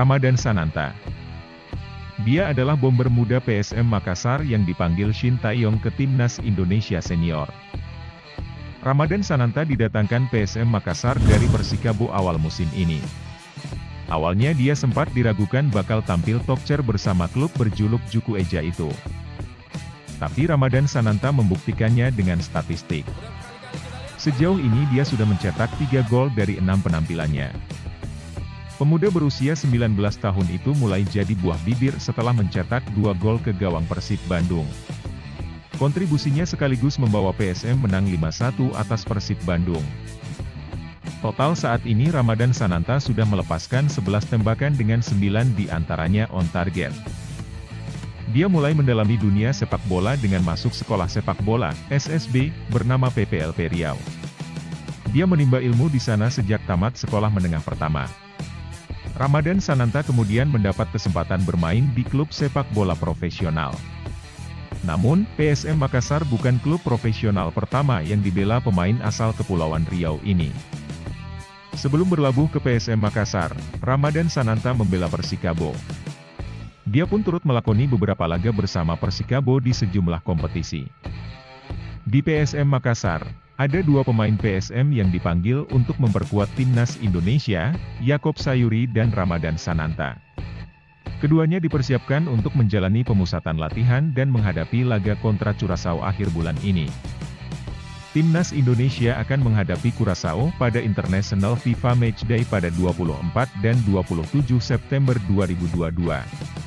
Ramadan Sananta. Dia adalah bomber muda PSM Makassar yang dipanggil Shin Taeyong ke Timnas Indonesia Senior. Ramadan Sananta didatangkan PSM Makassar dari Persikabo awal musim ini. Awalnya dia sempat diragukan bakal tampil topcer bersama klub berjuluk Juku Eja itu. Tapi Ramadan Sananta membuktikannya dengan statistik. Sejauh ini dia sudah mencetak 3 gol dari 6 penampilannya. Pemuda berusia 19 tahun itu mulai jadi buah bibir setelah mencetak 2 gol ke gawang Persib Bandung. Kontribusinya sekaligus membawa PSM menang 5-1 atas Persib Bandung. Total saat ini Ramadan Sananta sudah melepaskan 11 tembakan dengan 9 di antaranya on target. Dia mulai mendalami dunia sepak bola dengan masuk sekolah sepak bola, SSB, bernama PPLP Riau. Dia menimba ilmu di sana sejak tamat sekolah menengah pertama. Ramadan Sananta kemudian mendapat kesempatan bermain di klub sepak bola profesional. Namun, PSM Makassar bukan klub profesional pertama yang dibela pemain asal Kepulauan Riau ini. Sebelum berlabuh ke PSM Makassar, Ramadan Sananta membela Persikabo. Dia pun turut melakoni beberapa laga bersama Persikabo di sejumlah kompetisi. Di PSM Makassar, ada 2 pemain PSM yang dipanggil untuk memperkuat Timnas Indonesia, Yakob Sayuri dan Ramadan Sananta. Keduanya dipersiapkan untuk menjalani pemusatan latihan dan menghadapi laga kontra Curaçao akhir bulan ini. Timnas Indonesia akan menghadapi Curaçao pada International FIFA Matchday pada 24 dan 27 September 2022.